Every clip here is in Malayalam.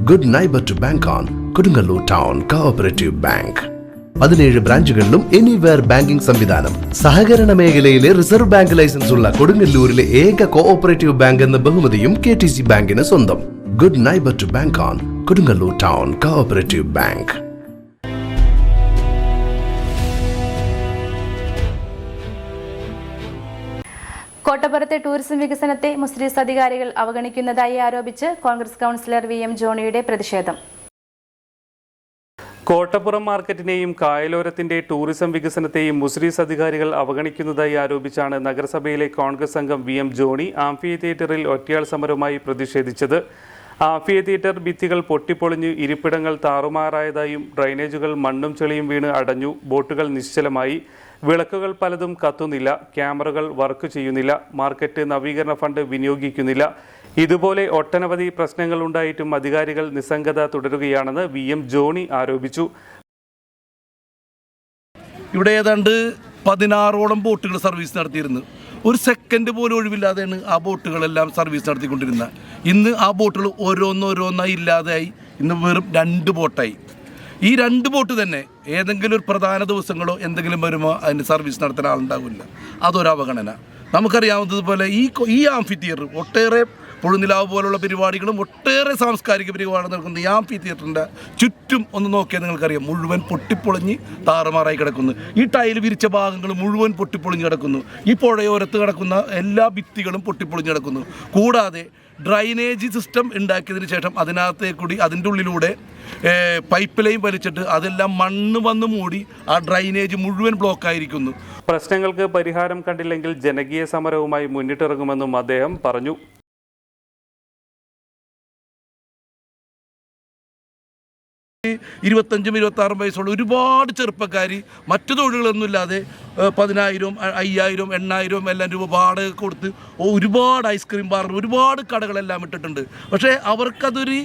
Good neighbour to bank on Kodungallur town cooperative bank. 17 ബ്രാഞ്ചുകളിലും എനിവെയർ ബാങ്കിംഗ് സംവിധാനം. സഹകരണ മേഖലയിലെ റിസർവ് ബാങ്ക് ലൈസൻസ് ഉള്ള കൊടുങ്ങല്ലൂരിലെ ഏക കോഓപ്പറേറ്റീവ് ബാങ്ക് എന്ന ബഹുമതിയും KTC ബാങ്കിന് സ്വന്തം. Good neighbour to bank on Kodungallur town cooperative bank. കോട്ടപ്പുറത്തെ ടൂറിസം വികസനത്തെ മുസ്ലിം അധികാരികൾ അവഗണിക്കുന്നതായി ആരോപിച്ച് കോൺഗ്രസ് കൗൺസിലർ VM ജോണിയുടെ പ്രതിഷേധം. കോട്ടപ്പുറം മാർക്കറ്റിനെയും കായലോരത്തിന്റെ ടൂറിസം വികസനത്തെയും മുസ്ലിം അധികാരികൾ അവഗണിക്കുന്നതായി ആരോപിച്ചാണ് നഗരസഭയിലെ കോൺഗ്രസ് അംഗം VM ജോണി ആംഫി തിയേറ്ററിൽ ഒറ്റയാൾ സമരവുമായി പ്രതിഷേധിച്ചത്. ആംഫി തിയേറ്റർ ഭിത്തികൾ പൊട്ടിപ്പൊളിഞ്ഞ് ഇരിപ്പിടങ്ങൾ താറുമാറായതായും ഡ്രൈനേജുകൾ മണ്ണും ചെളിയും വീണ് അടഞ്ഞു, ബോട്ടുകൾ നിശ്ചലമായി, വിളക്കുകൾ പലതും കത്തുന്നില്ല, ക്യാമറകൾ വർക്ക് ചെയ്യുന്നില്ല, മാർക്കറ്റ് നവീകരണ ഫണ്ട് വിനിയോഗിക്കുന്നില്ല. ഇതുപോലെ ഒട്ടനവധി പ്രശ്നങ്ങൾ ഉണ്ടായിട്ടും അധികാരികൾ നിസ്സംഗത തുടരുകയാണെന്ന് VM ജോണി ആരോപിച്ചു. ഇവിടെ ഏതാണ്ട് 16ഓളം ബോട്ടുകൾ സർവീസ് നടത്തിയിരുന്നു. ഒരു സെക്കൻഡ് പോലും ഒഴിവില്ലാതെയാണ് ആ ബോട്ടുകളെല്ലാം സർവീസ് നടത്തിക്കൊണ്ടിരുന്നത്. ഇന്ന് ആ ബോട്ടുകൾ ഓരോന്നോരോന്നായി ഇല്ലാതെയായി. ഇന്ന് വെറും 2 ബോട്ടായി. ഈ 2 ബോട്ട് തന്നെ ഏതെങ്കിലും ഒരു പ്രധാന ദിവസങ്ങളോ എന്തെങ്കിലും വരുമ്പോൾ അതിന് സർവീസ് നടത്താൻ ആളുണ്ടാവില്ല. അതൊരു അവഗണന. നമുക്കറിയാവുന്നതുപോലെ ഈ ആംഫി തിയേറ്റർ ഒട്ടേറെ പൊഴുനിലാവ് പോലുള്ള പരിപാടികളും ഒട്ടേറെ സാംസ്കാരിക പരിപാടികൾ നടക്കുന്ന ഈ ആംഫി തിയേറ്ററിൻ്റെ ചുറ്റും ഒന്ന് നോക്കിയാൽ നിങ്ങൾക്കറിയാം, മുഴുവൻ പൊട്ടിപ്പൊളിഞ്ഞ് താറുമാറായി കിടക്കുന്നു. ഈ ടൈൽ വിരിച്ച ഭാഗങ്ങൾ മുഴുവൻ പൊട്ടിപ്പൊളിഞ്ഞ് കിടക്കുന്നു. ഈ പുഴയോരത്ത് കിടക്കുന്ന എല്ലാ ഭിത്തികളും പൊട്ടിപ്പൊളിഞ്ഞ് കിടക്കുന്നു. കൂടാതെ ഡ്രൈനേജ് സിസ്റ്റം ഉണ്ടാക്കിയതിന് ശേഷം അതിനകത്തേക്കൂടി അതിൻ്റെ ഉള്ളിലൂടെ പൈപ്പ് ലൈൻ വലിച്ചിട്ട് അതെല്ലാം മണ്ണ് വന്ന് മൂടി ആ ഡ്രൈനേജ് മുഴുവൻ ബ്ലോക്കായിരിക്കുന്നു. പ്രശ്നങ്ങൾക്ക് പരിഹാരം കണ്ടില്ലെങ്കിൽ ജനകീയ സമരവുമായി മുന്നിട്ടിറങ്ങുമെന്നും അദ്ദേഹം പറഞ്ഞു. ഈ 25-26 വയസ്സുള്ള ഒരുപാട് ചെറുപ്പക്കാർ മറ്റു തൊഴിലുകളൊന്നുമില്ലാതെ 10,000, 5,000, 8,000 എല്ലാം രൂപ വാടക കൊടുത്ത് ഒരുപാട് ഐസ്ക്രീം ബാർ, ഒരുപാട് കടകളെല്ലാം ഇട്ടിട്ടുണ്ട്. പക്ഷേ അവർക്കതൊരു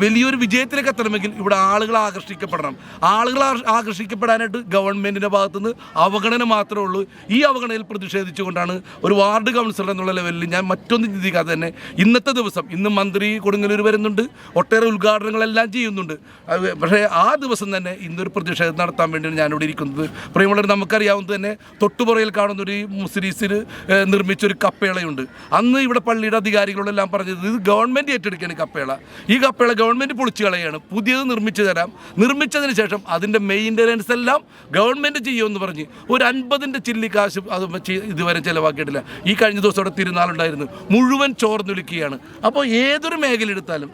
വലിയൊരു വിജയത്തിലേക്ക് എത്തണമെങ്കിൽ ഇവിടെ ആളുകൾ ആകർഷിക്കപ്പെടണം. ആളുകൾ ആകർഷിക്കപ്പെടാനായിട്ട് ഗവൺമെൻറ്റിൻ്റെ ഭാഗത്തുനിന്ന് അവഗണന മാത്രമേ ഉള്ളൂ. ഈ അവഗണനയിൽ പ്രതിഷേധിച്ചുകൊണ്ടാണ് ഒരു വാർഡ് കൗൺസിലർ എന്നുള്ള ലെവലിൽ ഞാൻ മറ്റൊന്നും ചിന്തിക്കാതെ തന്നെ ഇന്നത്തെ ദിവസം, ഇന്ന് മന്ത്രി കൊടുങ്ങല്ലൂർ വരുന്നുണ്ട്, ഒട്ടേറെ ഉദ്ഘാടനങ്ങളെല്ലാം ചെയ്യുന്നുണ്ട്. പക്ഷേ ആ ദിവസം തന്നെ ഇന്നൊരു പ്രതിഷേധം നടത്താൻ വേണ്ടിയാണ് ഞാനിവിടെ ഇരിക്കുന്നത്. പ്രിയമുള്ളവർ, നമുക്കറിയാവുന്നത് തന്നെ തൊട്ടുപുറയിൽ കാണുന്നൊരു മുസ്ലിംസിൽ നിർമ്മിച്ചൊരു കപ്പേളയുണ്ട്. അന്ന് ഇവിടെ പള്ളിയുടെ അധികാരികളോടെല്ലാം പറഞ്ഞത് ഇത് ഗവൺമെൻറ് ഏറ്റെടുക്കുകയാണ് കപ്പേള. ഈ കപ്പേള ഗവൺമെൻറ് പൊളിച്ചു കളയാണ്, പുതിയത് നിർമ്മിച്ചു തരാം, നിർമ്മിച്ചതിന് ശേഷം അതിൻ്റെ മെയിൻ്റനൻസ് എല്ലാം ഗവൺമെൻറ് ചെയ്യുമെന്ന് പറഞ്ഞ് ഒരു 50ൻ്റെ ചില്ലി കാശ് അത് ഇതുവരെ ചിലവാക്കിയിട്ടില്ല. ഈ കഴിഞ്ഞ ദിവസം അവിടെ തിരുനാളുണ്ടായിരുന്നു, മുഴുവൻ ചോർന്നൊലിക്കുകയാണ്. അപ്പോൾ ഏതൊരു മേഖല എടുത്താലും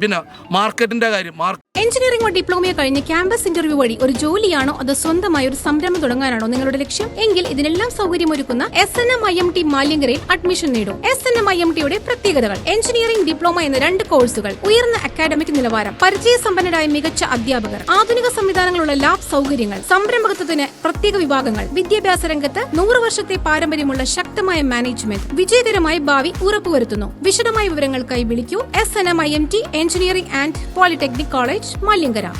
പിന്നെ മാർക്കറ്റിൻ്റെ കാര്യം, എഞ്ചിനീയറിംഗോ ഡിപ്ലോമയോ കഴിഞ്ഞ് ക്യാമ്പസ് ഇന്റർവ്യൂ വഴി ഒരു ജോലിയാണോ അതോ സ്വന്തമായി ഒരു സംരംഭം തുടങ്ങാനാണോ നിങ്ങളുടെ ലക്ഷ്യം? എങ്കിൽ ഇതിനെല്ലാം സൗകര്യമൊരുക്കുന്ന SNM-IMT മാലിങ്കരയിൽ അഡ്മിഷൻ നേടും. SNM-IMTയുടെ പ്രത്യേകതകൾ: എഞ്ചിനീയറിംഗ് ഡിപ്ലോമ എന്ന 2 കോഴ്സുകൾ, ഉയർന്ന അക്കാഡമിക് നിലവാരം, പരിചയസമ്പന്നരായ മികച്ച അധ്യാപകർ, ആധുനിക സംവിധാനങ്ങളുള്ള ലാബ് സൗകര്യങ്ങൾ, സംരംഭകത്വത്തിന് പ്രത്യേക വിഭാഗങ്ങൾ, വിദ്യാഭ്യാസ രംഗത്ത് 100 വർഷത്തെ പാരമ്പര്യമുള്ള ശക്തമായ മാനേജ്മെന്റ്, വിജയകരമായ ഭാവി ഉറപ്പുവരുത്തുന്നു. വിശദമായ വിവരങ്ങൾക്കായി വിളിക്കൂ. SNM-IMT engineering and polytechnic college, Maliankara.